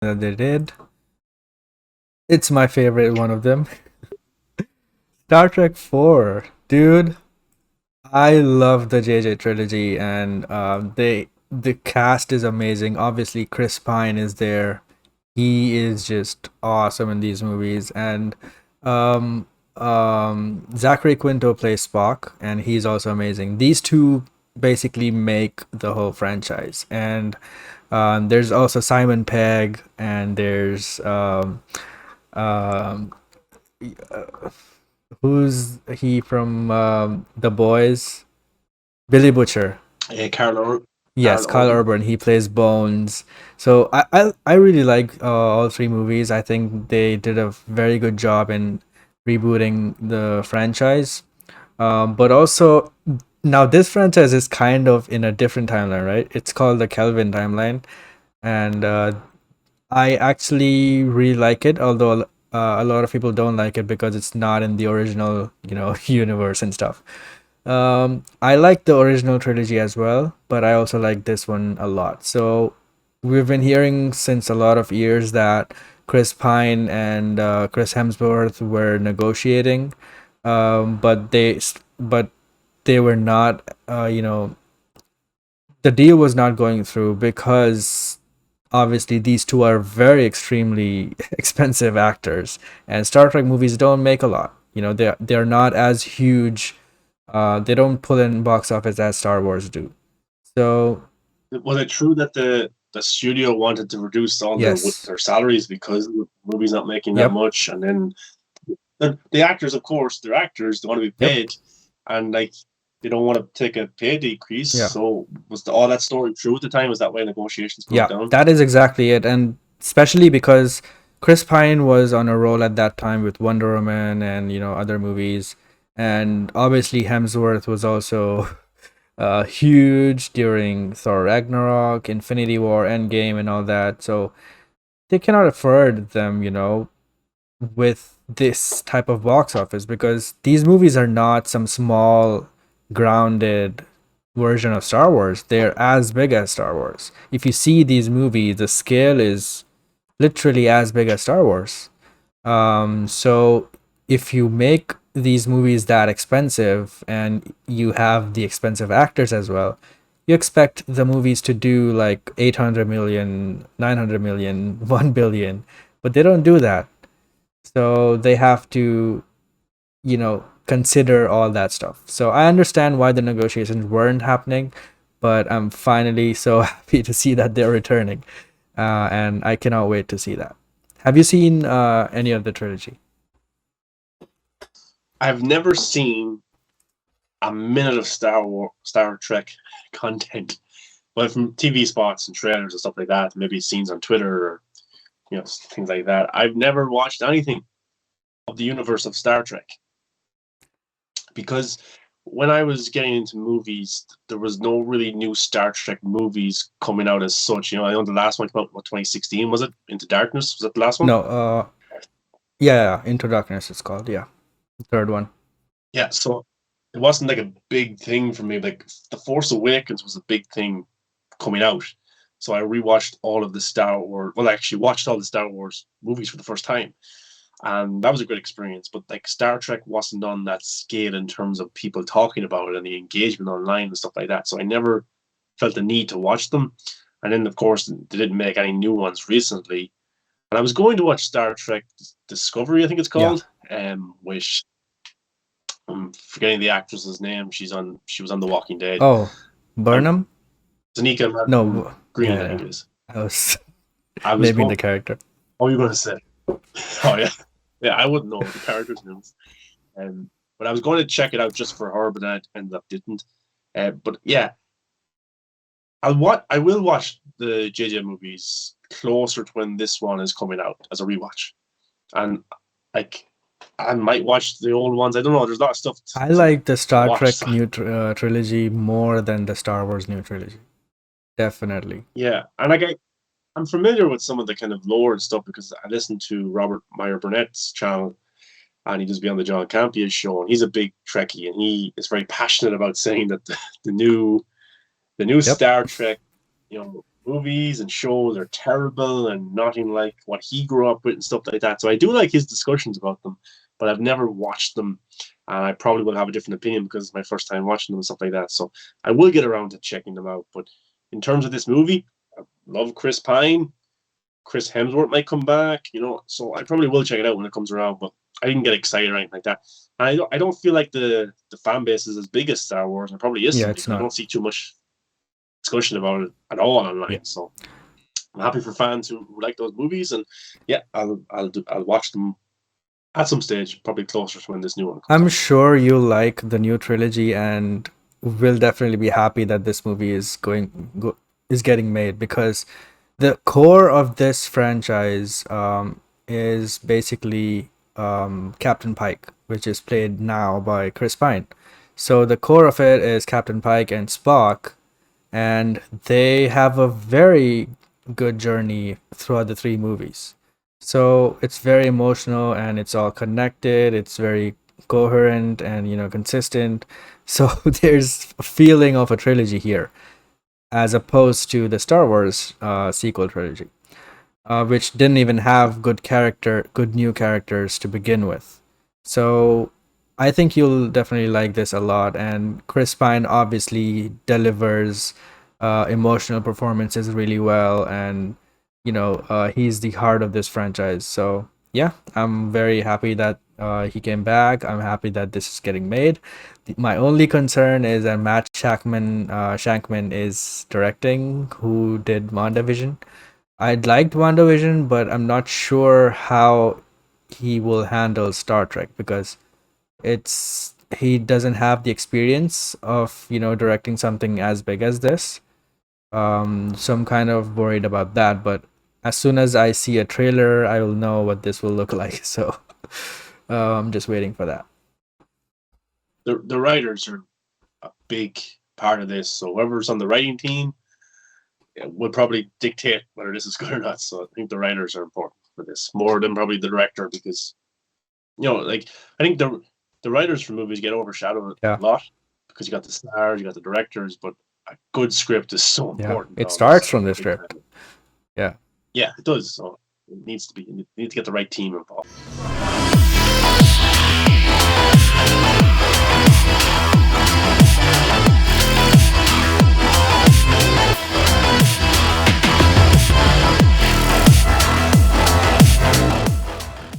that they did. It's my favorite one of them. Star Trek 4, dude. I love the JJ trilogy, and the cast is amazing. Obviously, Chris Pine is there. He is just awesome in these movies, and um, Zachary Quinto plays Spock, and he's also amazing. These two basically make the whole franchise, and there's also Simon Pegg, and there's um, who's he from The Boys? Billy Butcher. Yes, Carl Kyle Urban. Urban. He plays Bones. So I really like all three movies. I think they did a very good job in rebooting the franchise. But also now this franchise is kind of in a different timeline, right? It's called the Kelvin timeline, and I actually really like it. Although a lot of people don't like it because it's not in the original, universe and stuff. I like the original trilogy as well, but I also like this one a lot. So we've been hearing since a lot of years that Chris Pine and Chris Hemsworth were negotiating, but they were not. The deal was not going through because obviously these two are very extremely expensive actors, and Star Trek movies don't make a lot. They're not as huge. They don't pull in box office as Star Wars do. So Was it true that the studio wanted to reduce all yes, their salaries because the movie's not making that yep, much, and then the actors, of course, they're actors, they want to be yep, paid, and like they don't want to take a pay decrease. yeah, So was all that story true at the time? Was that why negotiations broke yeah. down? That is exactly it, and especially because Chris Pine was on a roll at that time with Wonder Woman and other movies, and obviously Hemsworth was also huge during Thor Ragnarok, Infinity War, Endgame, and all that. So they cannot afford them, with this type of box office because these movies are not some small, grounded version of Star Wars. They're as big as Star Wars. If you see these movies, the scale is literally as big as Star Wars. So if you make these movies that expensive and you have the expensive actors as well, you expect the movies to do like 800 million, 900 million, 1 billion, but they don't do that. So they have to, consider all that stuff. So I understand why the negotiations weren't happening, but I'm finally so happy to see that they're returning. And I cannot wait to see that. Have you seen any of the trilogy? I've never seen a minute of Star Trek content, but from TV spots and trailers and stuff like that, maybe scenes on Twitter or things like that. I've never watched anything of the universe of Star Trek because when I was getting into movies, there was no really new Star Trek movies coming out as such. I know the last one came out, what, 2016, was it? Into Darkness? Was that the last one? No, yeah, Into Darkness it's called. Yeah, the third one. Yeah, so it wasn't like a big thing for me. Like The Force Awakens was a big thing coming out. So I rewatched all of the Star Wars. Well, I actually watched all the Star Wars movies for the first time, and that was a great experience. But like Star Trek wasn't on that scale in terms of people talking about it and the engagement online and stuff like that. So I never felt the need to watch them. And then, of course, they didn't make any new ones recently. And I was going to watch Star Trek Discovery, I think it's Yeah. called, which I'm forgetting the actress's name. She was on The Walking Dead. Oh, Um, Burnham? Zanika Malcolm No, yeah, Green, I think yeah. it is. I was I was naming going. the character. What were you going to say? Oh yeah, yeah. I wouldn't know the characters' names. But I was going to check it out just for her, but then I ended up didn't. But yeah, I will watch the JJ movies closer to when this one is coming out as a rewatch, and like I might watch the old ones. I don't know. There's a lot of stuff I to like the Star watch. Trek So new trilogy more than the Star Wars new trilogy. Definitely. yeah, and like I'm familiar with some of the kind of lore and stuff because I listen to Robert Meyer Burnett's channel, and he does be on the John Campea show, and he's a big Trekkie, and he is very passionate about saying that the new Yep. Star Trek, movies and shows are terrible and nothing like what he grew up with and stuff like that. So I do like his discussions about them, but I've never watched them. And I probably will have a different opinion because it's my first time watching them and stuff like that. So I will get around to checking them out. But in terms of this movie, I love Chris Pine. Chris Hemsworth might come back, so I probably will check it out when it comes around. But I didn't get excited or anything like that. And I don't feel like the fan base is as big as Star Wars. It probably Yeah, isn't it's because I not. don't see too much discussion about it at all Yeah. online. So I'm happy for fans who like those movies, and yeah, I'll watch them at some stage, probably closer to when this new one comes I'm out. sure you'll like the new trilogy and will definitely be happy that this movie is getting made, because the core of this franchise is basically Captain Pike, which is played now by Chris Pine. So the core of it is Captain Pike and Spock, and they have a very good journey throughout the three movies. So it's very emotional and it's all connected. It's very coherent and consistent. So there's a feeling of a trilogy here, as opposed to the Star Wars sequel trilogy, which didn't even have good new characters to begin with. So I think you'll definitely like this a lot. And Chris Pine obviously delivers emotional performances really well, and he's the heart of this franchise. So yeah, I'm very happy that he came back. I'm happy that this is getting made. My only concern is that Matt Shankman is directing, who did WandaVision. I liked WandaVision, but I'm not sure how he will handle Star Trek, because he doesn't have the experience of directing something as big as this. So I'm kind of worried about that. But as soon as I see a trailer, I will know what this will look like. So I'm just waiting for that. The writers are a big part of this, so whoever's on the writing team will probably dictate whether this is good or not. So I think the writers are important for this more than probably the director, because like I think the writers for movies get overshadowed a Yeah, lot because you got the stars, you got the directors, but a good script is so yeah. important It nowadays. starts So from I'm a the big fan. script. Yeah. Yeah, it does. So it needs to be. You need to get the right team involved.